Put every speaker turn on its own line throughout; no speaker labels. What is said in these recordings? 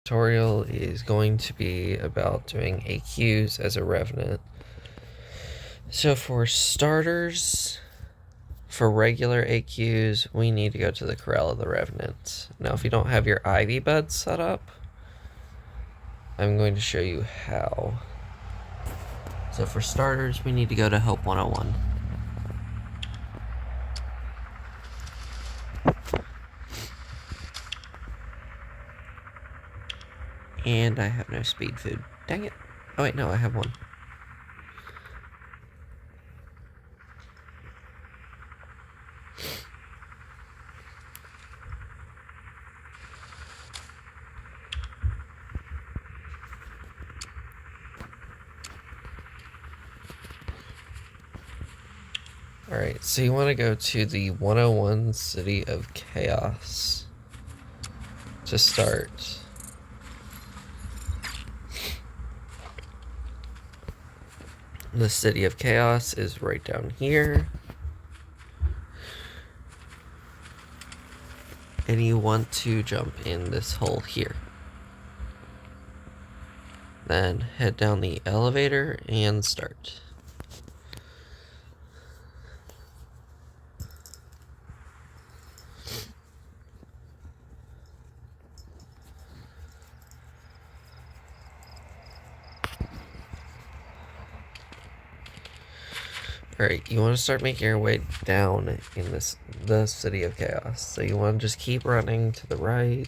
tutorial is going to be about doing AQs as a revenant. So for starters, for regular AQs, we need to go to the Corral of the Revenant. Now, if you don't have your Ivy bed set up, I'm going to show you how. So for starters, we need to go to Help 101. And I have no speed food. Dang it. Oh wait, no, I have one. Alright, so you want to go to the 101 City of Chaos to start. The City of Chaos is right down here. And you want to jump in this hole here. Then head down the elevator and start. Alright, you want to start making your way down in the City of Chaos. So you want to just keep running to the right,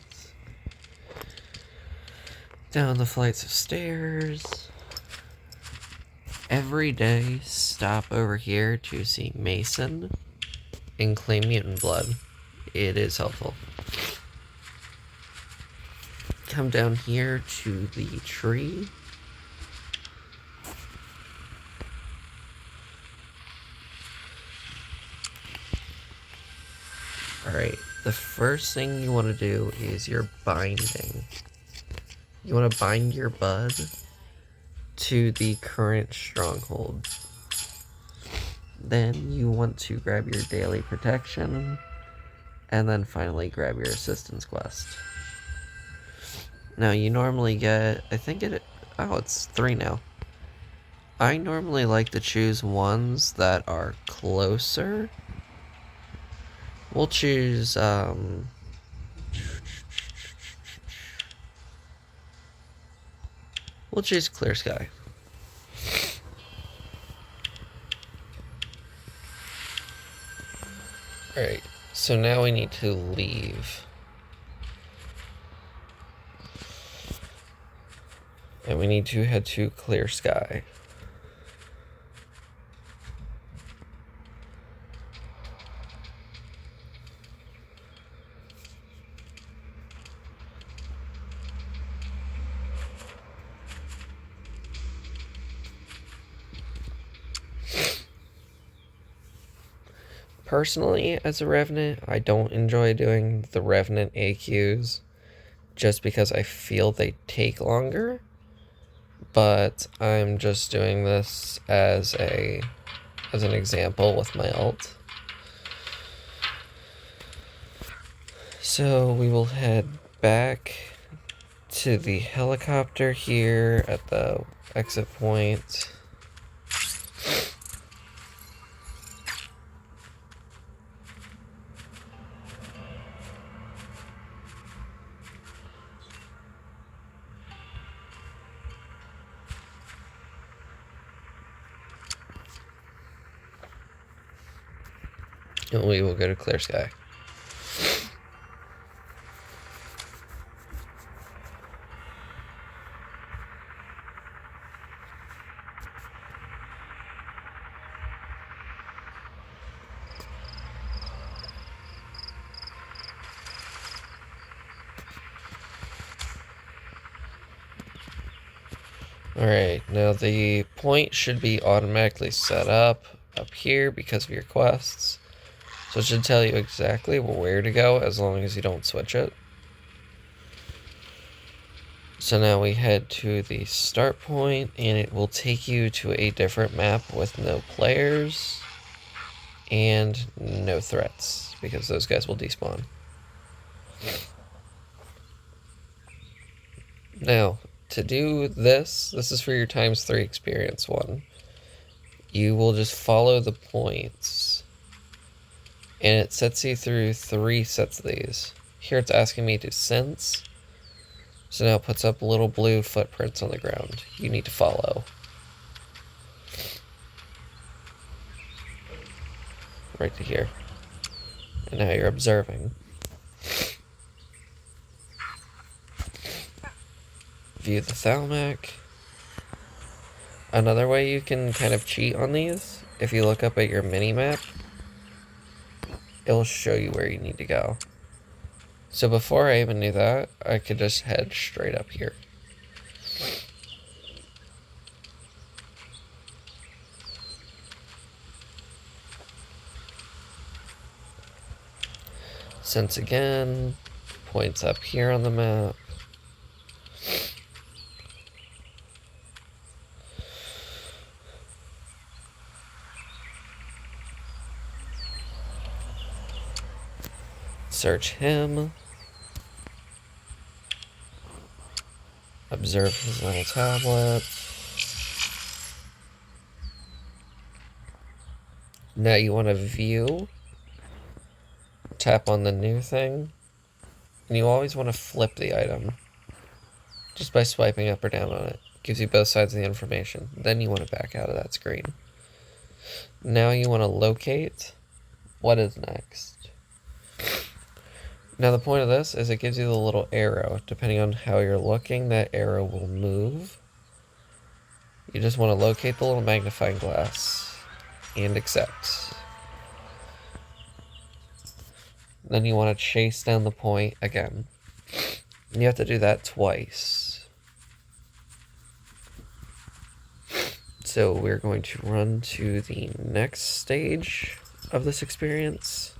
down the flights of stairs. Every day, stop over here to see Mason and claim mutant blood. It is helpful. Come down here to the tree. Alright, the first thing you want to do is your binding. You want to bind your bud to the current stronghold. Then you want to grab your daily protection, and then finally grab your assistance quest. Now you normally get, it's 3 now. I normally like to choose ones that are closer. We'll choose, Clear Sky. Alright, so now we need to leave. And we need to head to Clear Sky. Personally, as a Revenant, I don't enjoy doing the Revenant AQs just because I feel they take longer, but I'm just doing this as an example with my ult. So we will head back to the helicopter here at the exit point. And we will go to Clear Sky. Alright, now the point should be automatically set up here because of your quests. So it should tell you exactly where to go as long as you don't switch it. So now we head to the start point and it will take you to a different map with no players and no threats because those guys will despawn. Now, to do this is for your ×3 experience one. You will just follow the points, and it sets you through 3 sets of these. Here it's asking me to sense, so now it puts up little blue footprints on the ground. You need to follow. Right to here. And now you're observing. View the Thalmac. Another way you can kind of cheat on these, if you look up at your mini-map, it'll show you where you need to go. So before I even knew that, I could just head straight up here. Sense again, points up here on the map. Search him. Observe his little tablet. Now you want to view. Tap on the new thing. And you always want to flip the item. Just by swiping up or down on it. Gives you both sides of the information. Then you want to back out of that screen. Now you want to locate. What is next? Now the point of this is it gives you the little arrow. Depending on how you're looking, that arrow will move. You just want to locate the little magnifying glass and accept. Then you want to chase down the point again. And you have to do that twice. So we're going to run to the next stage of this experience.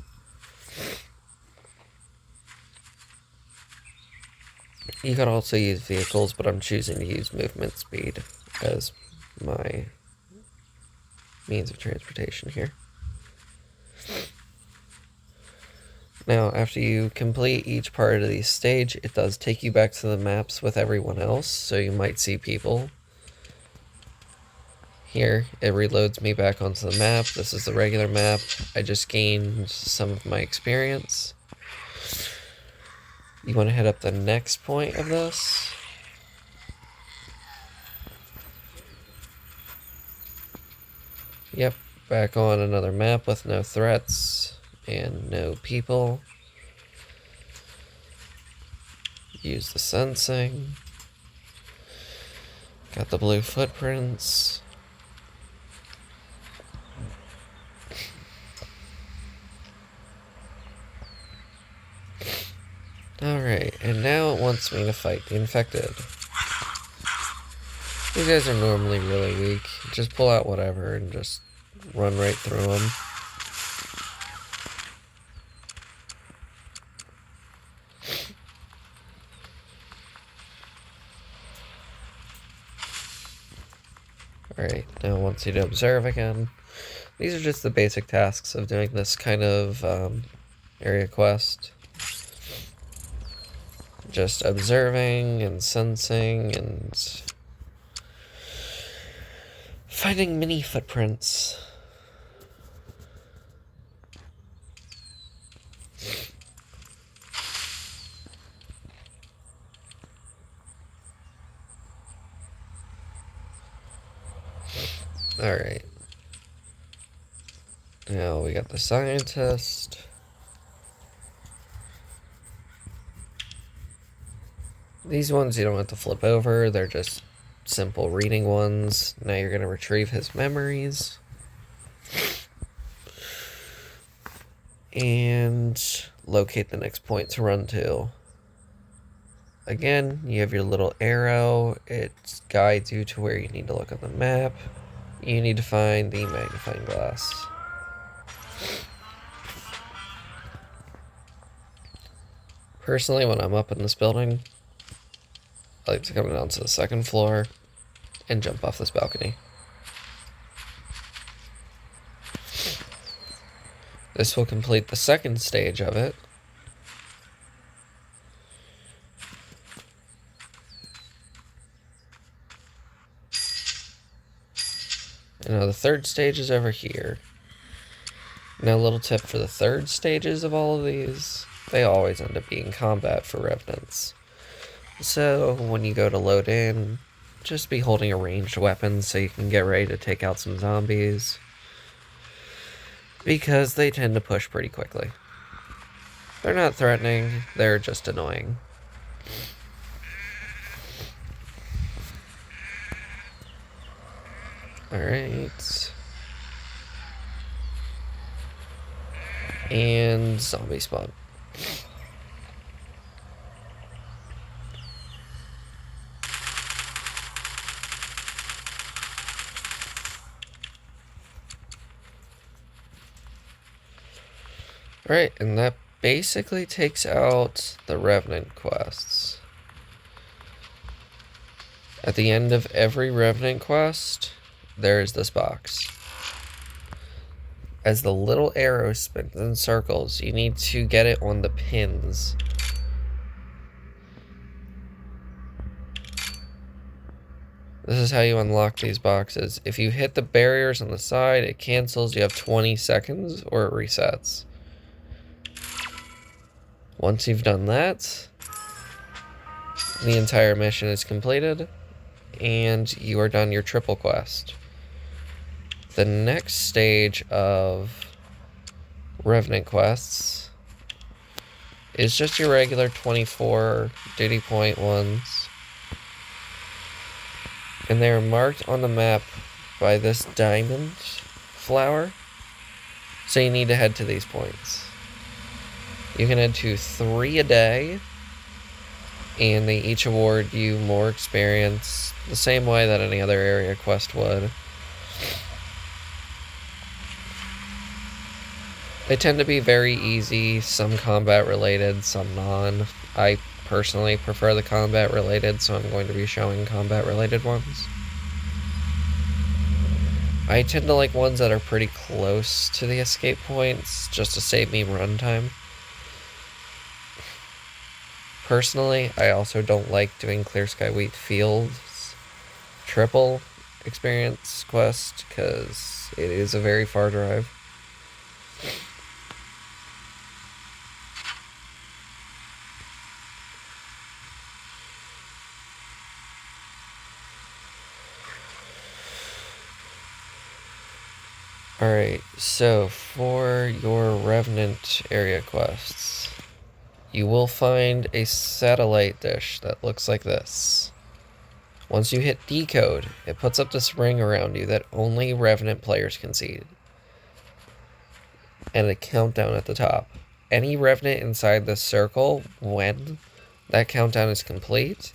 You could also use vehicles, but I'm choosing to use movement speed as my means of transportation here. Now, after you complete each part of the stage, it does take you back to the maps with everyone else, so you might see people. Here, it reloads me back onto the map. This is the regular map. I just gained some of my experience. You want to hit up the next point of this. Yep, back on another map with no threats and no people. Use the sensing. Got the blue footprints. Alright, and now it wants me to fight the infected. These guys are normally really weak. Just pull out whatever and just run right through them. Alright, now it wants you to observe again. These are just the basic tasks of doing this kind of area quest. Just observing and sensing and finding mini footprints. Alright. Now we got the scientist. These ones you don't have to flip over, they're just simple reading ones. Now you're going to retrieve his memories. And locate the next point to run to. Again, you have your little arrow. It guides you to where you need to look on the map. You need to find the magnifying glass. Personally, when I'm up in this building, I like to come down to the second floor and jump off this balcony. This will complete the second stage of it. And now the third stage is over here. Now, a little tip for the third stages of all of these, they always end up being combat for revenants. So when you go to load in, just be holding a ranged weapon so you can get ready to take out some zombies, because they tend to push pretty quickly. They're not threatening, they're just annoying. Alright. And zombie spawn. Alright, and that basically takes out the Revenant quests. At the end of every Revenant quest, there is this box. As the little arrow spins in circles, you need to get it on the pins. This is how you unlock these boxes. If you hit the barriers on the side, it cancels. You have 20 seconds or it resets. Once you've done that, the entire mission is completed, and you are done your triple quest. The next stage of Revenant quests is just your regular 24 duty point ones. And they are marked on the map by this diamond flower. So you need to head to these points. You can head to 3 a day, and they each award you more experience the same way that any other area quest would. They tend to be very easy, some combat related, some non. I personally prefer the combat related, so I'm going to be showing combat related ones. I tend to like ones that are pretty close to the escape points, just to save me runtime. Personally, I also don't like doing Clear Sky Wheat Fields triple experience quest, because it is a very far drive. Alright, so for your Revenant area quests, you will find a satellite dish that looks like this. Once you hit decode, it puts up this ring around you that only Revenant players can see, and a countdown at the top. Any Revenant inside this circle, when that countdown is complete,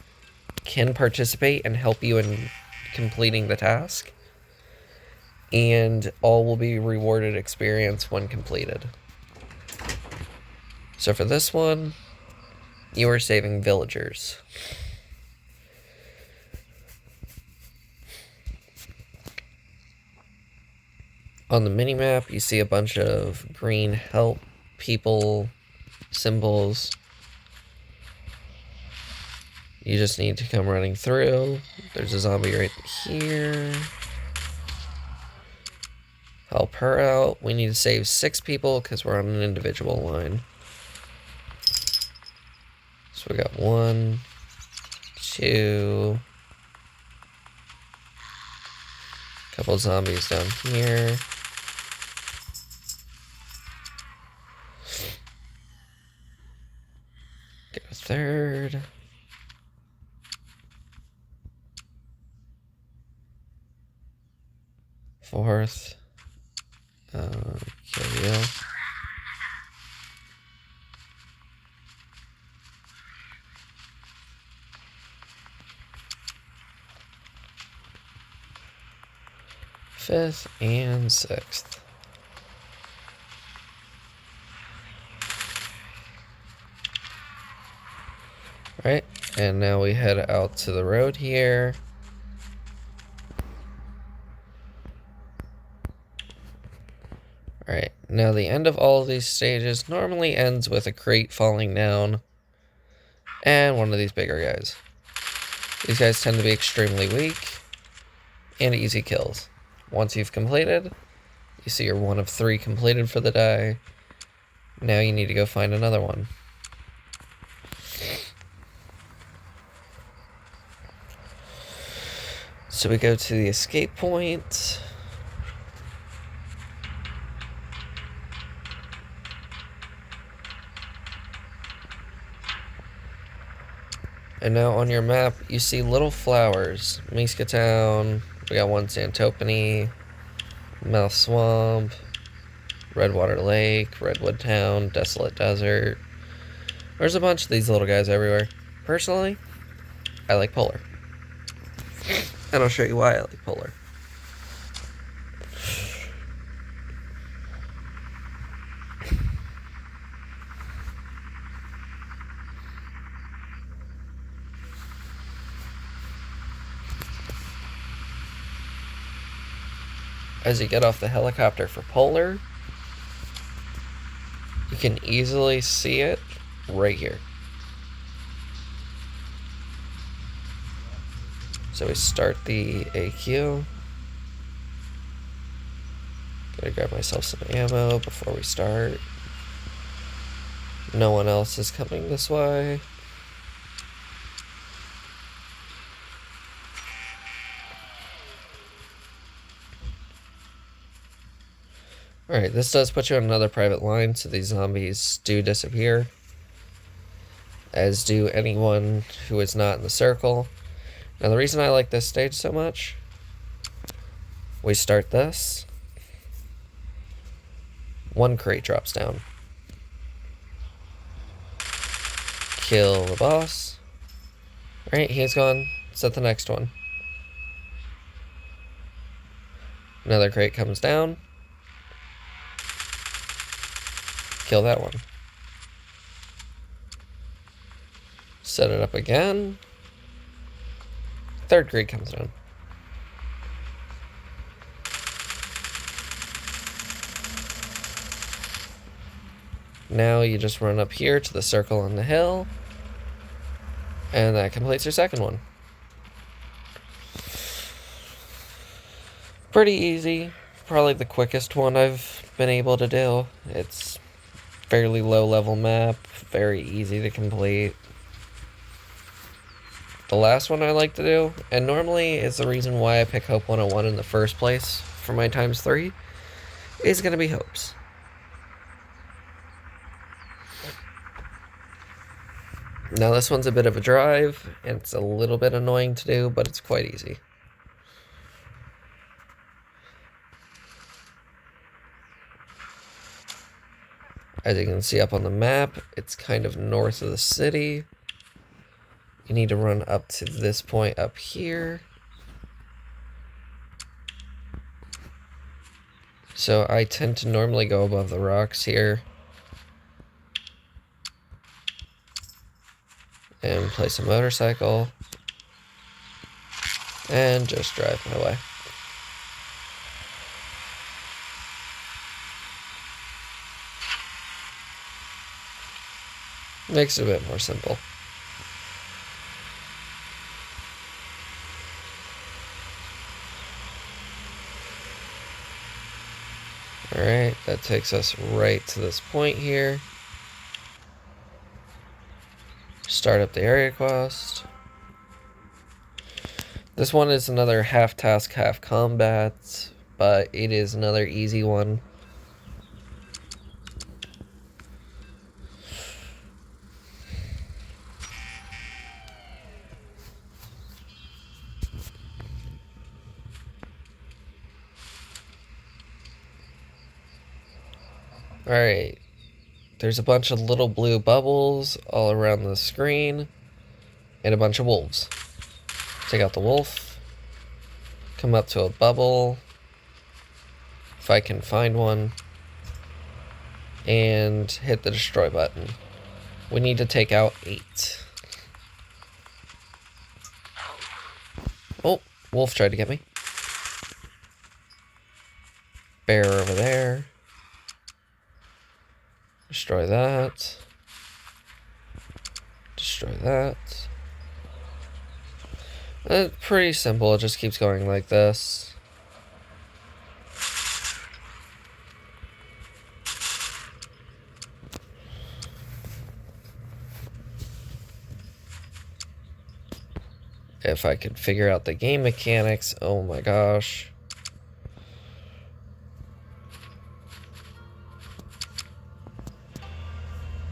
can participate and help you in completing the task, and all will be rewarded experience when completed. So for this one, you are saving villagers. On the minimap, you see a bunch of green help people symbols. You just need to come running through. There's a zombie right here. Help her out. We need to save 6 people because we're on an individual line. So we got 1, 2, couple zombies down here. Get a 3rd. Fourth. Kill you. Fifth and 6th. Right, and now we head out to the road here. Alright, now the end of all of these stages normally ends with a crate falling down and one of these bigger guys. These guys tend to be extremely weak and easy kills. Once you've completed, you see you're one of 3 completed for the day. Now you need to go find another one. So we go to the escape point. And now on your map, you see little flowers. Miska Town, we got one Santopany, Mouth Swamp, Redwater Lake, Redwood Town, Desolate Desert. There's a bunch of these little guys everywhere. Personally, I like Polar. And I'll show you why I like Polar. As you get off the helicopter for Polar, you can easily see it right here. So we start the AQ. Gotta grab myself some ammo before we start. No one else is coming this way. Alright, this does put you on another private line, so these zombies do disappear. As do anyone who is not in the circle. Now the reason I like this stage so much, we start this. 1 crate drops down. Kill the boss. Alright, he's gone. Set the next one. Another crate comes down. Kill that one. Set it up again. 3rd crate comes down. Now you just run up here to the circle on the hill, and that completes your 2nd one. Pretty easy. Probably the quickest one I've been able to do. It's fairly low level map, very easy to complete. The last one I like to do, and normally is the reason why I pick Hope 101 in the first place for my ×3, is going to be Hope's. Now this one's a bit of a drive, and it's a little bit annoying to do, but it's quite easy. As you can see up on the map, it's kind of north of the city. You need to run up to this point up here. So I tend to normally go above the rocks here. And place a motorcycle. And just drive my way. Makes it a bit more simple. Alright, that takes us right to this point here. Start up the area quest. This one is another half task, half combat, but it is another easy one. Alright, there's a bunch of little blue bubbles all around the screen, and a bunch of wolves. Take out the wolf, come up to a bubble, if I can find one, and hit the destroy button. We need to take out 8. Oh, wolf tried to get me. Bear over there. Destroy that. Destroy that. Pretty simple, it just keeps going like this. If I could figure out the game mechanics, oh my gosh.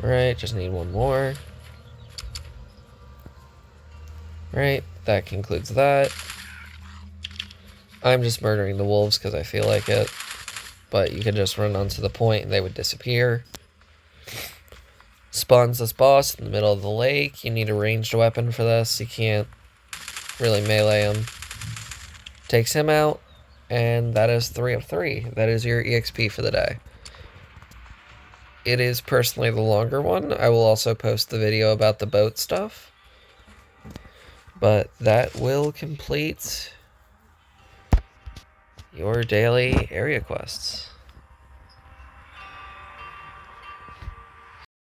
Alright, just need one more. Right, that concludes that. I'm just murdering the wolves because I feel like it. But you could just run onto the point and they would disappear. Spawns this boss in the middle of the lake. You need a ranged weapon for this. You can't really melee him. Takes him out. And that is 3 of 3. That is your EXP for the day. It is personally the longer one. I will also post the video about the boat stuff. But that will complete your daily area quests.